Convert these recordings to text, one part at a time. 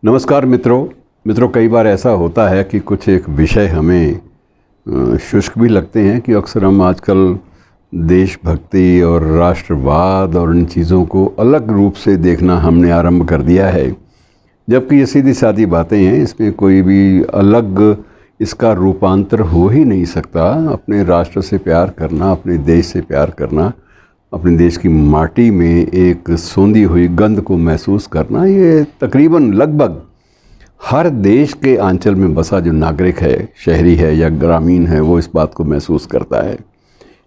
नमस्कार मित्रों, कई बार ऐसा होता है कि कुछ एक विषय हमें शुष्क भी लगते हैं कि अक्सर हम आजकल देशभक्ति और राष्ट्रवाद और इन चीज़ों को अलग रूप से देखना हमने आरंभ कर दिया है, जबकि ये सीधी सादी बातें हैं। इसमें कोई भी अलग इसका रूपांतर हो ही नहीं सकता। अपने राष्ट्र से प्यार करना, अपने देश से प्यार करना, अपने देश की माटी में एक सोंधी हुई गंध को महसूस करना, ये तकरीबन लगभग हर देश के आंचल में बसा जो नागरिक है, शहरी है या ग्रामीण है, वो इस बात को महसूस करता है।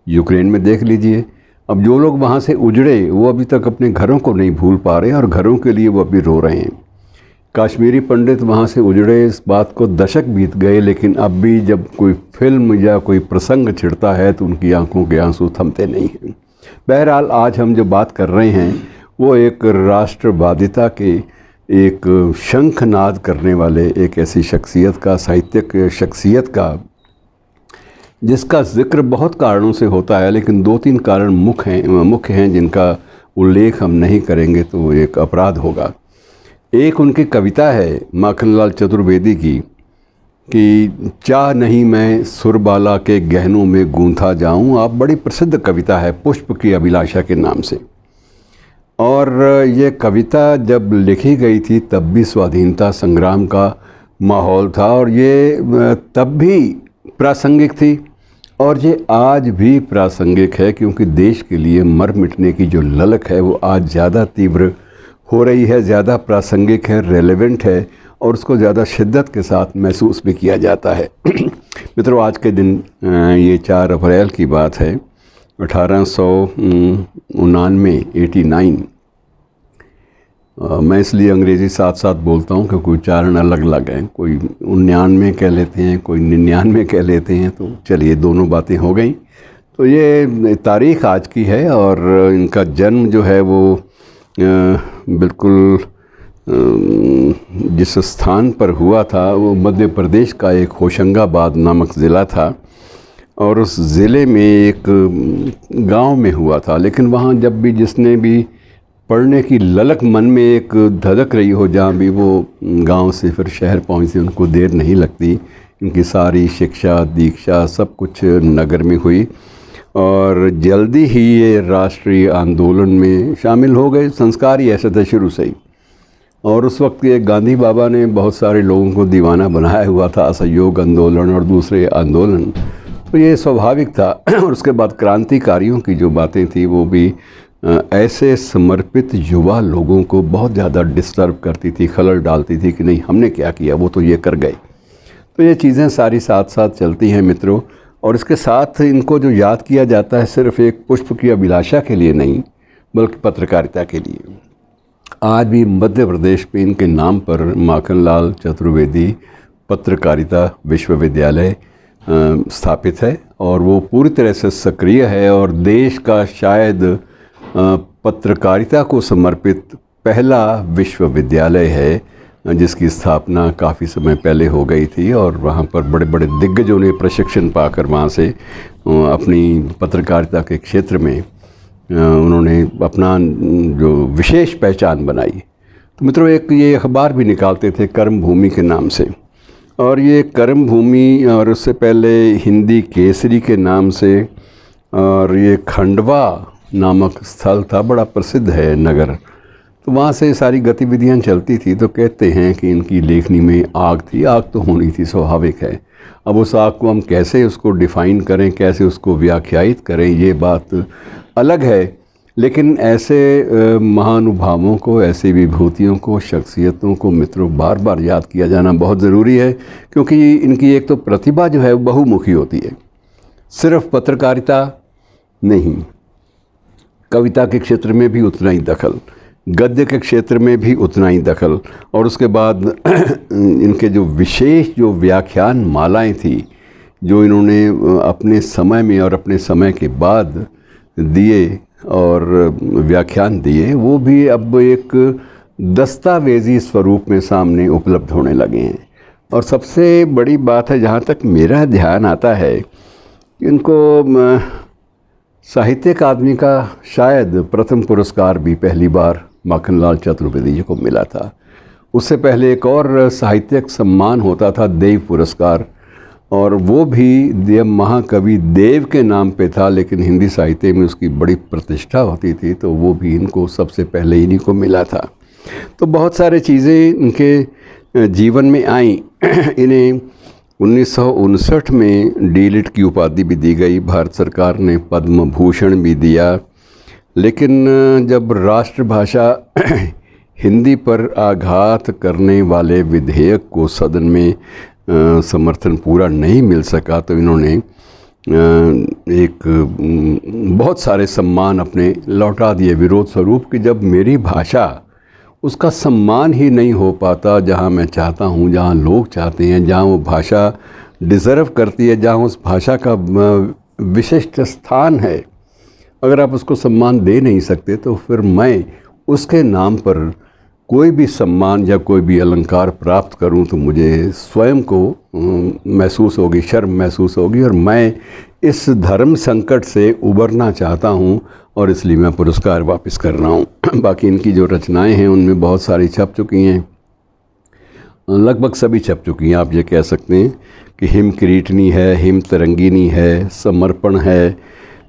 यूक्रेन में देख लीजिए, अब जो लोग वहाँ से उजड़े वो अभी तक अपने घरों को नहीं भूल पा रहे और घरों के लिए वो अभी रो रहे हैं। कश्मीरी पंडित वहाँ से उजड़े, इस बात को दशक बीत गए, लेकिन अब भी जब कोई फिल्म या कोई प्रसंग छिड़ता है तो उनकी आंखों के आंसू थमते नहीं हैं। बहरहाल, आज हम जो बात कर रहे हैं वो एक राष्ट्रवादिता के एक शंखनाद करने वाले एक ऐसी शख्सियत का, साहित्यिक शख्सियत का, जिसका जिक्र बहुत कारणों से होता है, लेकिन दो तीन कारण मुख्य हैं जिनका उल्लेख हम नहीं करेंगे तो एक अपराध होगा। एक उनकी कविता है माखनलाल चतुर्वेदी की कि चाह नहीं मैं सुरबाला के गहनों में गूंथा जाऊं। आप बड़ी प्रसिद्ध कविता है, पुष्प की अभिलाषा के नाम से। और ये कविता जब लिखी गई थी तब भी स्वाधीनता संग्राम का माहौल था और ये तब भी प्रासंगिक थी और ये आज भी प्रासंगिक है, क्योंकि देश के लिए मर मिटने की जो ललक है वो आज ज़्यादा तीव्र हो रही है, ज़्यादा प्रासंगिक है, रेलेवेंट है और उसको ज़्यादा शिद्दत के साथ महसूस भी किया जाता है। मित्रों, आज के दिन ये 4 अप्रैल की बात है, 1899, 89। मैं इसलिए अंग्रेज़ी साथ साथ बोलता हूँ क्योंकि उच्चारण अलग अलग हैं। कोई 99 कह लेते हैं, कोई 99 कह लेते हैं, तो चलिए दोनों बातें हो गई। तो ये तारीख़ आज की है और इनका जन्म जो है वो बिल्कुल जिस स्थान पर हुआ था वो मध्य प्रदेश का एक होशंगाबाद नामक ज़िला था और उस ज़िले में एक गांव में हुआ था। लेकिन वहाँ जब भी जिसने भी पढ़ने की ललक मन में एक धधक रही हो, जहाँ भी वो गांव से फिर शहर पहुँचे, उनको देर नहीं लगती। उनकी सारी शिक्षा दीक्षा सब कुछ नगर में हुई और जल्दी ही ये राष्ट्रीय आंदोलन में शामिल हो गए। संस्कार ही ऐसे थे शुरू से ही। और उस वक्त के गांधी बाबा ने बहुत सारे लोगों को दीवाना बनाया हुआ था, असहयोग आंदोलन और दूसरे आंदोलन, तो ये स्वाभाविक था। और उसके बाद क्रांतिकारियों की जो बातें थी वो भी ऐसे समर्पित युवा लोगों को बहुत ज़्यादा डिस्टर्ब करती थी, खलल डालती थी कि नहीं हमने क्या किया, वो तो ये कर गए। तो ये चीज़ें सारी साथ साथ चलती हैं मित्रों। और इसके साथ इनको जो याद किया जाता है सिर्फ एक पुष्प की अभिलाषा के लिए नहीं, बल्कि पत्रकारिता के लिए। आज भी मध्य प्रदेश में इनके नाम पर माखनलाल चतुर्वेदी पत्रकारिता विश्वविद्यालय स्थापित है और वो पूरी तरह से सक्रिय है और देश का शायद पत्रकारिता को समर्पित पहला विश्वविद्यालय है जिसकी स्थापना काफ़ी समय पहले हो गई थी। और वहाँ पर बड़े बड़े दिग्गजों ने प्रशिक्षण पाकर वहाँ से अपनी पत्रकारिता के क्षेत्र में उन्होंने अपना जो विशेष पहचान बनाई। तो मित्रों, एक ये अखबार भी निकालते थे कर्म भूमि के नाम से, और ये कर्म भूमि और उससे पहले हिंदी केसरी के नाम से, और ये खंडवा नामक स्थल था, बड़ा प्रसिद्ध है नगर। तो वहाँ से सारी गतिविधियाँ चलती थी। तो कहते हैं कि इनकी लेखनी में आग थी। आग तो होनी थी, स्वाभाविक है। अब उस आग को हम कैसे उसको डिफ़ाइन करें, कैसे उसको व्याख्यायित करें, ये बात अलग है। लेकिन ऐसे महानुभावों को, ऐसी विभूतियों को, शख्सियतों को मित्रों बार बार याद किया जाना बहुत ज़रूरी है, क्योंकि इनकी एक तो प्रतिभा जो है वो बहुमुखी होती है। सिर्फ पत्रकारिता नहीं, कविता के क्षेत्र में भी उतना ही दखल, गद्य के क्षेत्र में भी उतना ही दखल, और उसके बाद इनके जो विशेष जो व्याख्यान मालाएं थी जो इन्होंने अपने समय में और अपने समय के बाद दिए और व्याख्यान दिए, वो भी अब एक दस्तावेज़ी स्वरूप में सामने उपलब्ध होने लगे हैं। और सबसे बड़ी बात है, जहाँ तक मेरा ध्यान आता है, इनको साहित्य अकादमी का शायद प्रथम पुरस्कार भी पहली बार माखनलाल चतुर्वेदी जी को मिला था। उससे पहले एक और साहित्यिक सम्मान होता था, देव पुरस्कार, और वो भी देव महाकवि देव के नाम पे था, लेकिन हिंदी साहित्य में उसकी बड़ी प्रतिष्ठा होती थी, तो वो भी इनको सबसे पहले इन्हीं को मिला था। तो बहुत सारे चीज़ें इनके जीवन में आई। इन्हें 1959 में डी.लिट की उपाधि भी दी गई, भारत सरकार ने पद्म भूषण भी दिया। लेकिन जब राष्ट्रभाषा हिंदी पर आघात करने वाले विधेयक को सदन में समर्थन पूरा नहीं मिल सका, तो इन्होंने एक बहुत सारे सम्मान अपने लौटा दिए विरोध स्वरूप, कि जब मेरी भाषा उसका सम्मान ही नहीं हो पाता जहाँ मैं चाहता हूँ, जहाँ लोग चाहते हैं, जहाँ वो भाषा डिज़र्व करती है, जहाँ उस भाषा का विशिष्ट स्थान है, अगर आप उसको सम्मान दे नहीं सकते, तो फिर मैं उसके नाम पर कोई भी सम्मान या कोई भी अलंकार प्राप्त करूं तो मुझे स्वयं को महसूस होगी, शर्म महसूस होगी, और मैं इस धर्म संकट से उबरना चाहता हूं, और इसलिए मैं पुरस्कार वापस कर रहा हूं। बाकी इनकी जो रचनाएं हैं उनमें बहुत सारी छप चुकी हैं, लगभग सभी छप चुकी हैं। आप ये कह सकते हैं कि हिम किरीटनी है, हिम तरंगिनी है, समर्पण है,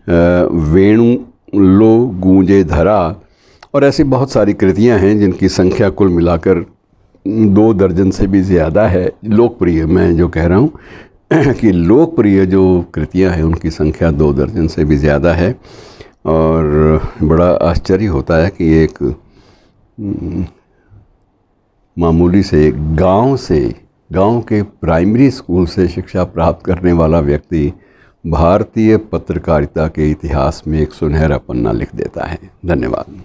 वेणु लो गूंजे धरा, और ऐसी बहुत सारी कृतियां हैं जिनकी संख्या कुल मिलाकर 2 दर्जन से भी ज़्यादा है। लोकप्रिय, मैं जो कह रहा हूँ कि लोकप्रिय जो कृतियां हैं उनकी संख्या 2 दर्जन से भी ज़्यादा है। और बड़ा आश्चर्य होता है कि एक मामूली से गांव के प्राइमरी स्कूल से शिक्षा प्राप्त करने वाला व्यक्ति भारतीय पत्रकारिता के इतिहास में एक सुनहरा पन्ना लिख देता है। धन्यवाद।